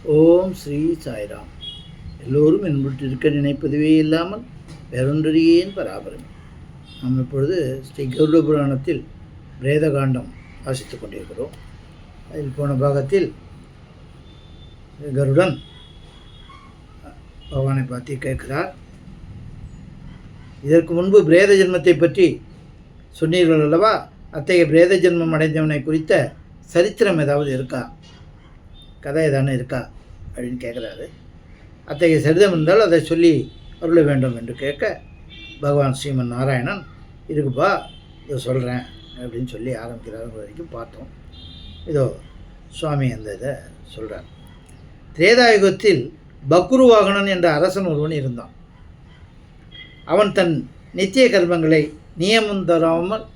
ஓம் ஸ்ரீ சாய்ராம். எல்லோரும் என்பிருக்க நினைப்பதுவே இல்லாமல் வேறொன்றறியேன் பராபரமே. நாம் இப்பொழுது ஸ்ரீ கருட புராணத்தில் பிரேதகாண்டம் வாசித்துக் கொண்டிருக்கிறோம். அதில் போன பாகத்தில் கருடன் பகவானை பார்த்து கேட்கிறார், இதற்கு முன்பு பிரேத ஜென்மத்தை பற்றி சொன்னீர்கள் அல்லவா? அத்தகைய பிரேத ஜென்மம் அடைந்தவனை குறித்த சரித்திரம் ஏதாவது இருக்கா, கதை ஏதானே இருக்கா அப்படின்னு கேட்குறாரு. அத்தகைய சரிதம் இருந்தால் அதை சொல்லி அருள வேண்டும் என்று கேட்க, பகவான் ஸ்ரீமன் நாராயணன் இருக்குப்பா இதை சொல்கிறேன் அப்படின்னு சொல்லி ஆரம்பிக்கிறார் வரைக்கும் பார்த்தோம். இதோ சுவாமி அந்த இதை சொல்கிறார். திரேதாயுகத்தில் பக்ருவாகனன் என்ற அரசன் ஒருவன் இருந்தான். அவன் தன் நித்திய கர்மங்களை நியமம்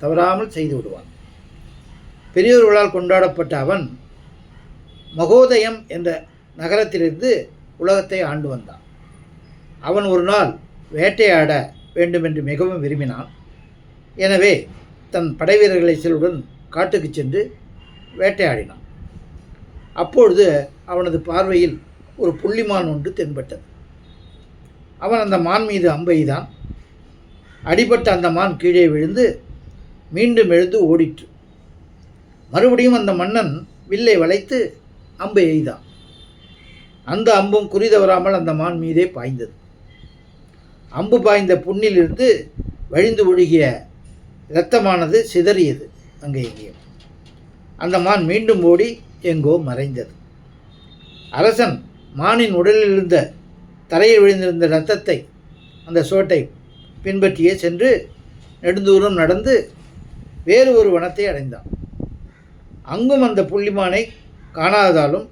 தவறாமல் செய்து விடுவான். பெரியோர்களால் கொண்டாடப்பட்ட அவன் மகோதயம் என்ற நகரத்திலிருந்து உலகத்தை ஆண்டு வந்தான். அவன் ஒரு நாள் வேட்டையாட வேண்டுமென்று மிகவும் விரும்பினான். எனவே தன் படைவீரர்களை சிலருடன் காட்டுக்கு சென்று வேட்டையாடினான். அப்பொழுது அவனது பார்வையில் ஒரு புள்ளிமான் ஒன்று தென்பட்டது. அவன் அந்த மான் மீது அம்பு எய்தான். அடிபட்ட அந்த மான் கீழே விழுந்து மீண்டும் எழுந்து ஓடிற்று. மறுபடியும் அந்த மன்னன் வில்லை வளைத்து அம்பு எய்தான். அந்த அம்பும் குறி தவறாமல் அந்த மான் மீதே பாய்ந்தது. அம்பு பாய்ந்த புண்ணிலிருந்து வழிந்து ஒழுகிய இரத்தமானது சிதறியது அங்கே எங்கேயும். அந்த மான் மீண்டும் ஓடி எங்கோ மறைந்தது. அரசன் மானின் உடலில் இருந்த தரையில் விழுந்திருந்த இரத்தத்தை, அந்த சோட்டை பின்பற்றியே சென்று நெடுந்தூரம் நடந்து வேறு ஒரு வனத்தை அடைந்தான். அங்கும் அந்த புள்ளிமானை காணாததாலும்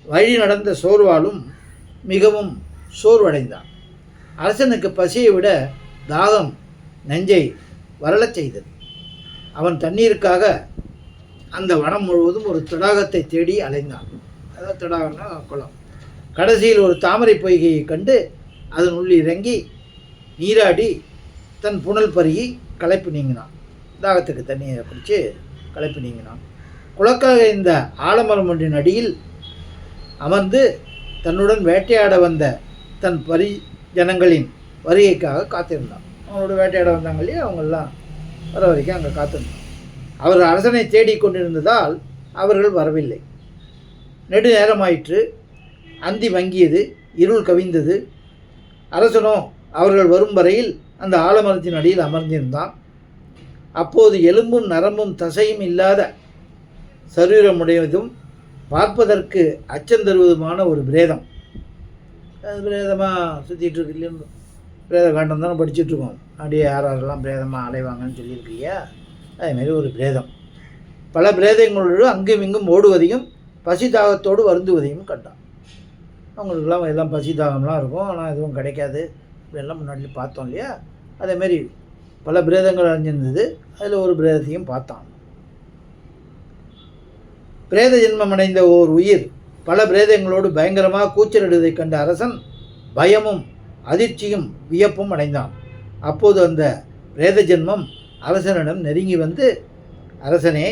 வழி நடந்த சோர்வாலும் மிகவும் சோர்வடைந்தான். அரசனுக்கு பசியை விட தாகம் நெஞ்சை வரலச் செய்தது. அவன் தண்ணீருக்காக அந்த வனம் முழுவதும் ஒரு தடாகத்தை தேடி அலைந்தான். அதாவது தடாகம்னா குளம். கடைசியில் ஒரு தாமரை பொய்கையை கண்டு அதன் உள்ளே இறங்கி நீராடி தன் புனல் பருகி களைப்பு நீங்கினான். தாகத்துக்கு தண்ணியை குடித்து களைப்பு நீங்கினான். குளக்காக இந்த ஆலமரம் ஒன்றின் அடியில் அமர்ந்து தன்னுடன் வேட்டையாட வந்த தன் ஜனங்களின் வருகைக்காக காத்திருந்தான். அவனோட வேட்டையாட வந்தாங்க இல்லையா, அவங்கெல்லாம் வர வரைக்கும் அங்கே காத்திருந்தான். அவர் அரசனை தேடிக்கொண்டிருந்ததால் அவர்கள் வரவில்லை. நெடு நேரமாயிற்று. அந்தி மங்கியது. இருள் கவிந்தது. அரசனோ அவர்கள் வரும் வரையில் அந்த ஆலமரத்தின் அடியில் அமர்ந்திருந்தான். அப்போது எலும்பும் நரம்பும் தசையும் இல்லாத சரீரமுடையதும் பார்ப்பதற்கு அச்சம் தருவதுமான ஒரு பிரேதம், அது பிரேதமாக சுற்றிட்டு இருக்கு இல்லையா? பிரேத காண்டம் தானே படிச்சுட்ருக்கோம். அப்படியே யாரெல்லாம் பிரேதமாக அலைவாங்கன்னு சொல்லியிருக்கியா, அதேமாரி ஒரு பிரேதம் பல பிரேதங்களோடு அங்கும் இங்கும் ஓடுவதையும் பசி தாகத்தோடு வருந்துவதையும் கண்டான். அவங்களுக்கெல்லாம் எல்லாம் பசி தாகம்லாம் இருக்கும், ஆனால் எதுவும் கிடைக்காது. இப்படியெல்லாம் முன்னாடி பார்த்தோம் இல்லையா? அதேமாரி பல பிரேதங்கள் அணிஞ்சிருந்தது. அதில் ஒரு பிரேதத்தையும் பார்த்தான். பிரேத ஜென்மம் அடைந்த ஓர் உயிர் பல பிரேதங்களோடு பயங்கரமாக கூச்சலிடுவதை கண்ட அரசன் பயமும் அதிர்ச்சியும் வியப்பும் அடைந்தான். அப்போது அந்த பிரேத ஜென்மம் அரசனிடம் நெருங்கி வந்து, அரசனே,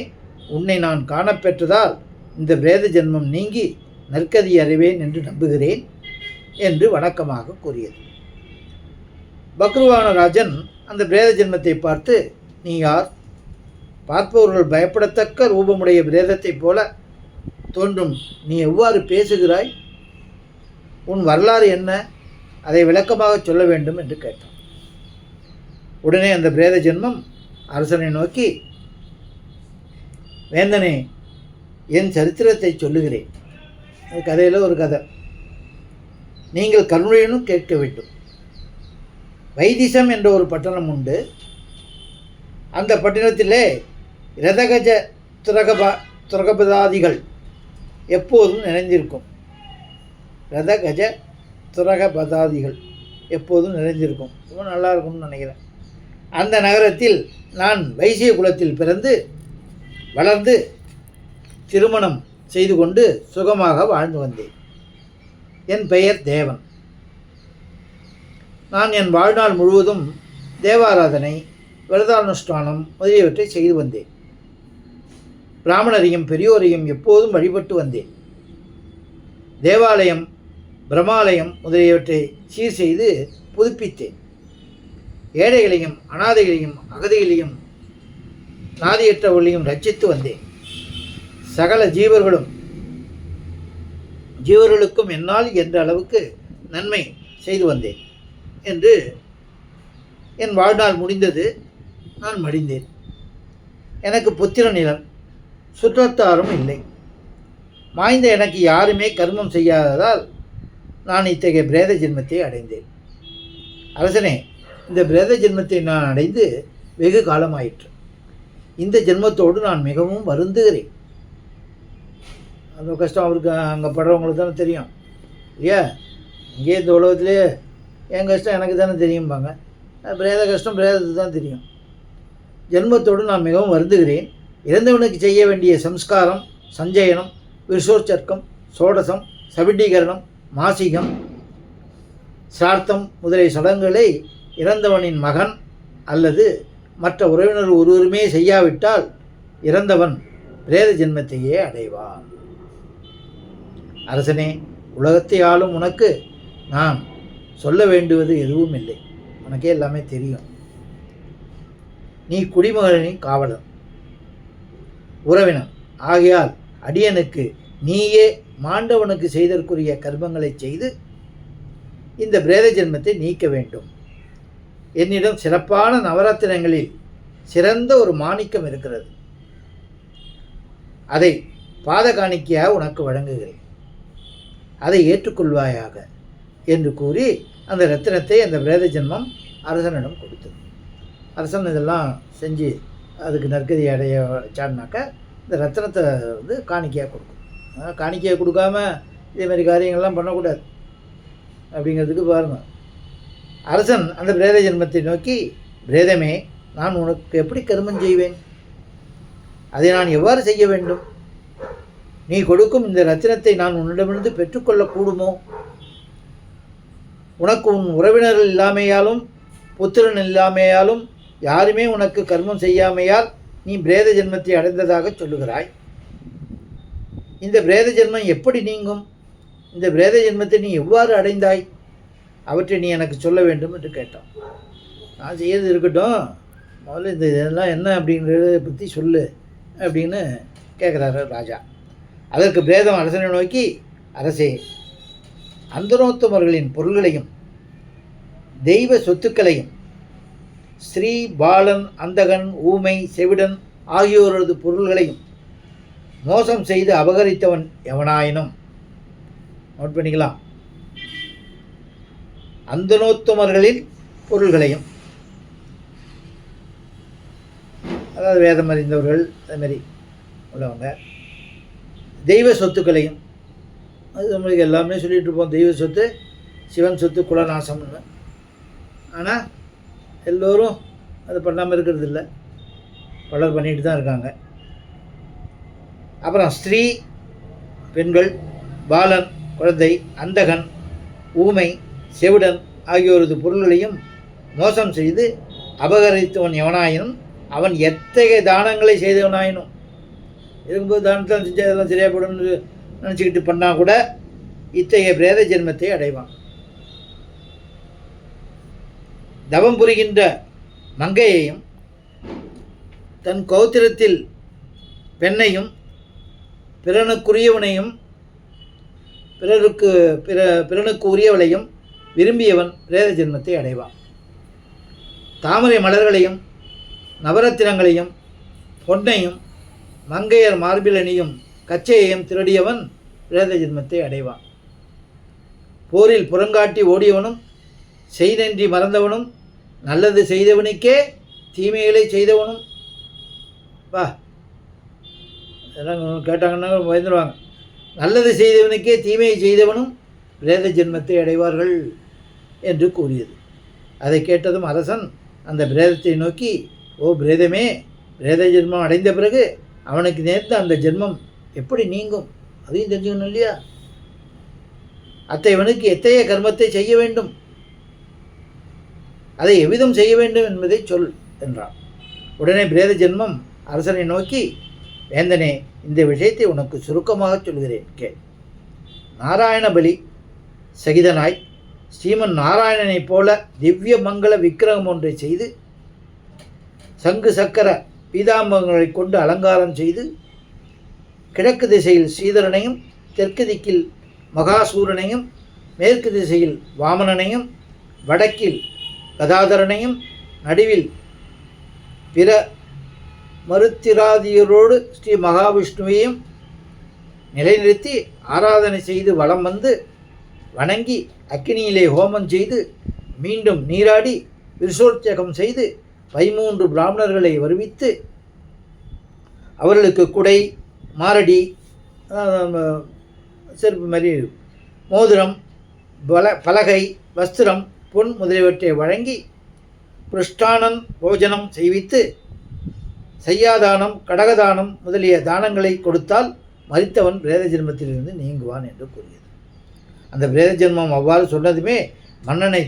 உன்னை நான் காணப்பெற்றதால் இந்த பிரேத ஜென்மம் நீங்கி நற்கதி அறிவேன் என்று நம்புகிறேன் என்று வணக்கமாக கூறியது. பக்ருவான ராஜன் அந்த பிரேத ஜென்மத்தை பார்த்து, நீ யார்? பார்ப்பவர்கள் பயப்படத்தக்க ரூபமுடைய பிரேதத்தைப் போல தோன்றும் நீ எவ்வாறு பேசுகிறாய்? உன் வரலாறு என்ன? அதை விளக்கமாக சொல்ல வேண்டும் என்று கேட்டான். உடனே அந்த பிரேத ஜென்மம் அரசனை நோக்கி, வேந்தனே, என் சரித்திரத்தை சொல்லுகிறேன். கதையில் ஒரு கதை. நீங்கள் கருணையுடன் கேட்க வேண்டும். வைதிசம் என்ற ஒரு பட்டணம் உண்டு. அந்த பட்டணத்திலே இரதகஜ துரகபதாதிகள் எப்போதும் நிறைந்திருக்கும். ரதகஜ துரகபதாதிகள் எப்போதும் நிறைந்திருக்கும். ரொம்ப நல்லா இருக்கும்னு நினைக்கிறேன். அந்த நகரத்தில் நான் வைசிய குலத்தில் பிறந்து வளர்ந்து திருமணம் செய்து கொண்டு சுகமாக வாழ்ந்து வந்தேன். என் பெயர் தேவன். நான் என் வாழ்நாள் முழுவதும் தேவாராதனை, விரதானுஷ்டானம் முதலியவற்றை செய்து வந்தேன். பிராமணரையும் பெரியோரையும் எப்போதும் வழிபட்டு வந்தேன். தேவாலயம், பிரம்மாலயம் முதலியவற்றை சீர் செய்து புதுப்பித்தேன். ஏழைகளையும் அனாதைகளையும் அகதிகளையும் நாதியற்றவர்களையும் ரட்சித்து வந்தேன். சகல ஜீவர்களுக்கும் என்னால் என்ற அளவுக்கு நன்மை செய்து வந்தேன் என்று என் வாழ்நாள் முடிந்தது. நான் மடிந்தேன். எனக்கு புத்திரன் இலன், சுற்றத்தாரும் இல்லை. மாய்ந்த எனக்கு யாருமே கர்மம் செய்யாததால் நான் இத்தகைய பிரேத ஜென்மத்தை அடைந்தேன். அரசனே, இந்த பிரேத ஜென்மத்தை நான் அடைந்து வெகு காலமாயிற்று. இந்த ஜென்மத்தோடு நான் மிகவும் வருந்துகிறேன். அந்த கஷ்டம் அவருக்கு அங்கே படுறவங்களுக்கு தானே தெரியும் இல்லையா? இங்கே இந்த உலகத்திலே என் கஷ்டம் எனக்கு தானே தெரியும்பாங்க. பிரேத கஷ்டம் பிரேதத்துக்கு தான் தெரியும். ஜென்மத்தோடு நான் மிகவும் வருந்துகிறேன். இறந்தவனுக்கு செய்ய வேண்டிய சம்ஸ்காரம், சஞ்சயனம், விருஷோச்சர்க்கம், சோடசம், சபிண்டீகரணம், மாசிகம், சார்த்தம் முதலிய சடங்குகளை இறந்தவனின் மகன் அல்லது மற்ற உறவினர் ஒருவருமே செய்யாவிட்டால் இறந்தவன் பிரேத ஜென்மத்தையே அடைவான். அரசனே, உலகத்தை ஆளும் உனக்கு நான் சொல்ல வேண்டுவது எதுவும் இல்லை. உனக்கே எல்லாமே தெரியும். நீ குடிமகனின் காவலன், உறவினன் ஆகையால் அடியனுக்கு நீயே மாண்டவனுக்கு செய்தற்குரிய கர்மங்களை செய்து இந்த பிரேத ஜென்மத்தை நீக்க வேண்டும். என்னிடம் சிறப்பான நவரத்தினங்களில் சிறந்த ஒரு மாணிக்கம் இருக்கிறது. அதை பாத காணிக்கையாக உனக்கு வழங்குகிறேன். அதை ஏற்றுக்கொள்வாயாக என்று கூறி அந்த ரத்தினத்தை அந்த பிரேத ஜென்மம் அரசனிடம் கொடுத்தது. அரசன் இதெல்லாம் செஞ்சு அதுக்கு நற்கதி அடைய வச்சான்னாக்கா இந்த ரத்தினத்தை வந்து காணிக்கையாக கொடுக்கும். காணிக்கையாக கொடுக்காம இதேமாதிரி காரியங்கள்லாம் பண்ணக்கூடாது அப்படிங்கிறதுக்கு பாருங்கள். அரசன் அந்த பிரேத ஜென்மத்தை நோக்கி, பிரேதமே, நான் உனக்கு எப்படி கர்மம் செய்வேன்? அதை நான் எவ்வாறு செய்ய வேண்டும்? நீ கொடுக்கும் இந்த ரத்தினத்தை நான் உன்னிடமிருந்து பெற்றுக்கொள்ளக்கூடுமோ? உனக்கு உன் உறவினர்கள் இல்லாமையாலும் புத்திரன் இல்லாமையாலும் யாருமே உனக்கு கர்மம் செய்யாமையால் நீ பிரேத ஜென்மத்தை அடைந்ததாக சொல்லுகிறாய். இந்த பிரேத ஜென்மம் எப்படி நீங்கும்? இந்த பிரேத ஜென்மத்தை நீ எவ்வாறு அடைந்தாய்? அவற்றை நீ எனக்கு சொல்ல வேண்டும் என்று கேட்டான். நான் செய்யறது இருக்கட்டும், முதல்ல இந்த இதெல்லாம் என்ன அப்படிங்கிறத பற்றி சொல்லு அப்படின்னு கேட்குறாரு ராஜா. அதற்கு பிரேதம் அரசனை நோக்கி, அரசே, அந்தனோத்தமர்களின் பொருள்களையும் தெய்வ சொத்துக்களையும் ஸ்ரீ, பாலன், அந்தகன், ஊமை, செவிடன் ஆகியோரது பொருள்களையும் மோசம் செய்து அபகரித்தவன் எவனாயினும், நோட் பண்ணிக்கலாம், அந்தனோத்தமர்களின் பொருள்களையும், அதாவது வேதம் அறிந்தவர்கள் அதுமாரி உள்ளவங்க, தெய்வ சொத்துக்களையும், அது நம்மளுக்கு எல்லாமே சொல்லிகிட்டு இருப்போம். தெய்வ சொத்து சிவன் சொத்து குலநாசம்னு. ஆனால் எல்லோரும் அது பண்ணாமல் இருக்கிறது இல்லை, பலர் பண்ணிட்டு தான் இருக்காங்க. அப்புறம் ஸ்திரீ பெண்கள், பாலன் குழந்தை, அந்தகன், ஊமை, செவிடன் ஆகியோரது பொருள்களையும் மோசம் செய்து அபகரித்தவன் எவனாயினும் அவன் எத்தகைய தானங்களை செய்தவனாயினும், இருக்கும்போது தானத்தை செஞ்சு அதெல்லாம் சரியாக போடணும்னு நினச்சிக்கிட்டு பண்ணால் கூட இத்தகைய பிரேத ஜென்மத்தை அடைவான். தவம் புரிகின்ற மங்கையையும் தன் கௌத்திரத்தில் பெண்ணையும் பிறனுக்குரியவனையும் பிறனுக்கு உரியவளையும் விரும்பியவன் பிரேத ஜென்மத்தை அடைவான். தாமரை மலர்களையும் நவரத்தினங்களையும் பொன்னையும் மங்கையர் மார்பில் அணியும் கச்சையையும் திருடியவன் பிரேத ஜென்மத்தை அடைவான். போரில் புறங்காட்டி ஓடியவனும் செய்தன்றி மறந்தவனும் நல்லது செய்தவனுக்கே தீமைகளை செய்தவனும், இதெல்லாம் கேட்டாங்கன்னா பயந்துருவாங்க. நல்லது செய்தவனுக்கே தீமையை செய்தவனும் பிரேத ஜென்மத்தை அடைவார்கள் என்று கூறியது. அதை கேட்டதும் அரசன் அந்த பிரேதத்தை நோக்கி, ஓ பிரேதமே, பிரேத ஜென்மம் அடைந்த பிறகு அவனுக்கு நேர்ந்த அந்த ஜென்மம் எப்படி நீங்கும்? அதையும் தெரிஞ்சுக்கணும் இல்லையா? அத்தைவனுக்கு எத்தகைய கர்மத்தை செய்ய வேண்டும், அதை எவ்விதம் செய்ய வேண்டும் என்பதை சொல் என்றான். உடனே பிரேத ஜென்மம் அரசனை நோக்கி, வேந்தனே, இந்த விஷயத்தை உனக்கு சுருக்கமாக சொல்கிறேன் கேள். நாராயண பலி சகிதனாய் ஸ்ரீமன் நாராயணனைப் போல திவ்ய மங்கள விக்கிரகம் ஒன்றை செய்து சங்கு சக்கர பீதாம்பங்களை கொண்டு அலங்காரம் செய்து கிழக்கு திசையில் ஸ்ரீதரனையும் தெற்கு திக்கில் மகாசூரனையும் மேற்கு திசையில் வாமனனையும் வடக்கில் கதாதரனையும் நடுவில் பிற மருத்திராதியரோடு ஸ்ரீ மகாவிஷ்ணுவையும் நிலைநிறுத்தி ஆராதனை செய்து வலம் வந்து வணங்கி அக்கினியிலே ஹோமம் செய்து மீண்டும் நீராடி விருஷோற்சகம் செய்து 13 பிராமணர்களை வருவித்து அவர்களுக்கு குடை மாரடி செருப்பு மாதிரி மோதிரம் பலகை வஸ்திரம் பொன் முதலியவற்றை வழங்கி புருஷ்டானன் போஜனம் செய்வித்து செய்யாதானம் கடகதானம் முதலிய தானங்களை கொடுத்தால் மரித்தவன் பிரேத ஜென்மத்திலிருந்து நீங்குவான் என்று கூறியது. அந்த பிரேத ஜென்மம் அவ்வாறு சொன்னதுமே மன்னனை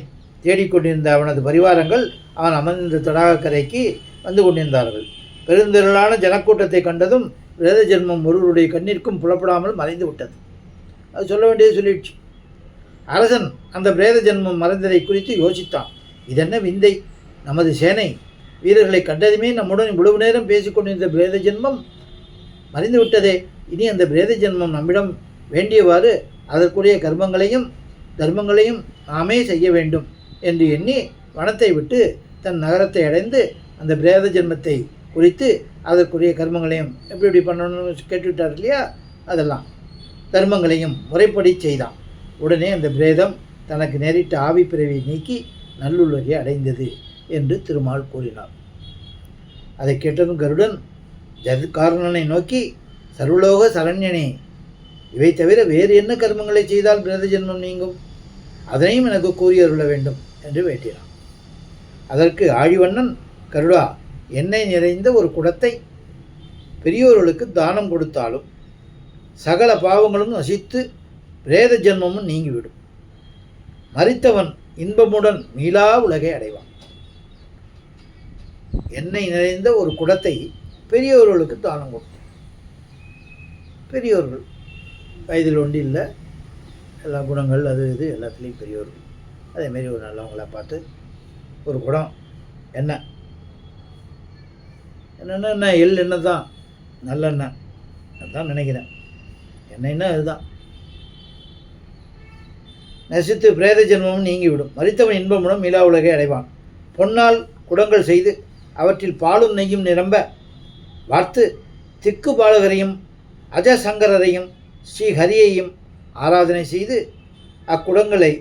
தேடிக்கொண்டிருந்த அவனது பரிவாரங்கள் அவன் அமர்ந்த தடாகக்கரைக்கு வந்து கொண்டிருந்தார்கள். பெருந்திரளான ஜனக்கூட்டத்தை கண்டதும் பிரேத ஜென்மம் ஒருவருடைய கண்ணிற்கும் புலப்படாமல் மறைந்து விட்டது. அது சொல்ல வேண்டியது சொல்லிடுச்சு. அரசன் அந்த பிரேத ஜென்மம் மறைந்ததை குறித்து யோசித்தான். இதென்ன விந்தை! நமது சேனை வீரர்களை கண்டதுமே நம்முடன் இவ்வளவு நேரம் பேசிக்கொண்டிருந்த பிரேத ஜென்மம் மறைந்து விட்டதே. இனி அந்த பிரேத ஜென்மம் நம்மிடம் வேண்டியவாறு அதற்குரிய கர்மங்களையும் தர்மங்களையும் நாமே செய்ய வேண்டும் என்று எண்ணி வனத்தை விட்டு தன் நகரத்தை அடைந்து அந்த பிரேத ஜென்மத்தை குறித்து அதற்குரிய கர்மங்களையும் எப்படி பண்ணணும்னு கேட்டுவிட்டார் இல்லையா, அதெல்லாம் தர்மங்களையும் முறைப்படி செய்தான். உடனே அந்த பிரேதம் தனக்கு நேரிட்ட ஆவி பிறவியை நீக்கி நல்லுலகை அடைந்தது என்று திருமால் கூறினார். அதை கேட்டதும் கருடன் ஜதுக்காரணனை நோக்கி, சர்வலோக சரண்யனே, இவை தவிர வேறு என்ன கர்மங்களை செய்தால் பிரேத ஜென்மம் நீங்கும்? அதனையும் எனக்கு கூறியருள வேண்டும் என்று வேண்டினான். அதற்கு ஆழிவண்ணன், கருடா, எண்ணெய் நிறைந்த ஒரு குடத்தை பெரியோர்களுக்கு தானம் கொடுத்தாலும் சகல பாவங்களும் நசித்து பிரேத ஜென்மமும் நீங்கிவிடும். மரித்தவன் இன்பமுடன் மீளா உலகை அடைவான். எண்ணெய் நிறைந்த ஒரு குடத்தை பெரியோர்களுக்கு தானம் கொடுத்தான். பெரியோர்கள் வயதில் ஒன்று இல்லை, எல்லா குணங்கள் அது இது எல்லாத்துலேயும் பெரியோர்கள். அதேமாரி ஒரு நல்லவங்களாக பார்த்து ஒரு குடம் எண்ணெய், என்னென்ன எள் எண்ணெய் தான், நல்லெண்ணெய் அதுதான் நினைக்கிறேன். எண்ணெய்னா அதுதான். நசித்து பிரேத ஜென்மமும் நீங்கிவிடும். மரித்தவன் இன்பமுடன் மீளா உலகை அடைவான். பொன்னால் குடங்கள் செய்து அவற்றில் பாலும் நெய்யும் நிரம்ப வார்த்து திக்கு பாலகரையும் அஜசங்கரரையும் ஸ்ரீஹரியையும் ஆராதனை செய்து அக்குடங்களை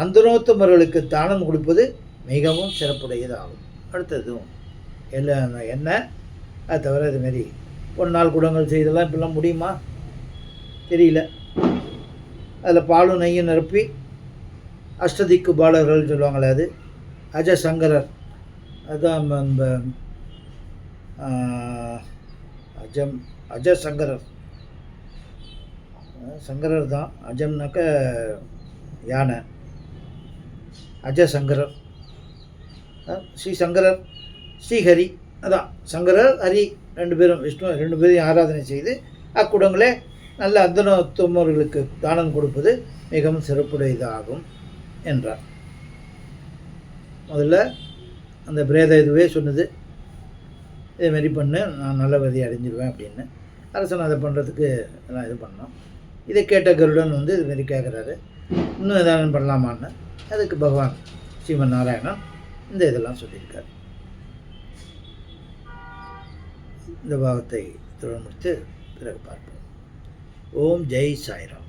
அந்தனோத்தமர்களுக்கு தானம் கொடுப்பது மிகவும் சிறப்புடையதாகும். அடுத்ததும் எல்லாம் எண்ணெய், அது தவிர இதுமாரி பொன்னால் குடங்கள் செய்தெல்லாம் இப்பெல்லாம் முடியுமா தெரியல. அதில் பாலும் நெய்யும் நிரப்பி அஷ்டதிக்கு பாலகர்கள் சொல்லுவாங்களே, அது அஜசங்கரர், அதுதான் அந்த அஜசங்கரர், சங்கரர் தான். அஜம்னாக்க யானை, அஜசங்கரர். ஸ்ரீசங்கரர் ஸ்ரீஹரி, அதான் சங்கரர் ஹரி ரெண்டு பேரும், விஷ்ணு ரெண்டு பேரையும் ஆராதனை செய்து அக்குடங்களே நல்ல அந்தனோத்தமர்களுக்கு தானம் கொடுப்பது மிகவும் சிறப்புடையதாகும் என்றார். முதல்ல அந்த பிரேத இதுவே சொன்னது, இதேமாரி பண்ணு, நான் நல்ல கதியை அடைஞ்சிடுவேன் அப்படின்னு. அரசன் அதை பண்ணுறதுக்கு எல்லாம் இது பண்ணோம். இதை கேட்ட கருடன் வந்து இதுமாரி கேட்குறாரு, இன்னும் எதாவது பண்ணலாமான்னு. அதுக்கு பகவான் ஸ்ரீமன் நாராயணன் இந்த இதெல்லாம் சொல்லியிருக்கார். இந்த பாகத்தை தொடர்ந்து முடித்து பிறகு பார்ப்போம். ஓம் ஜெய் சாய்ராம்.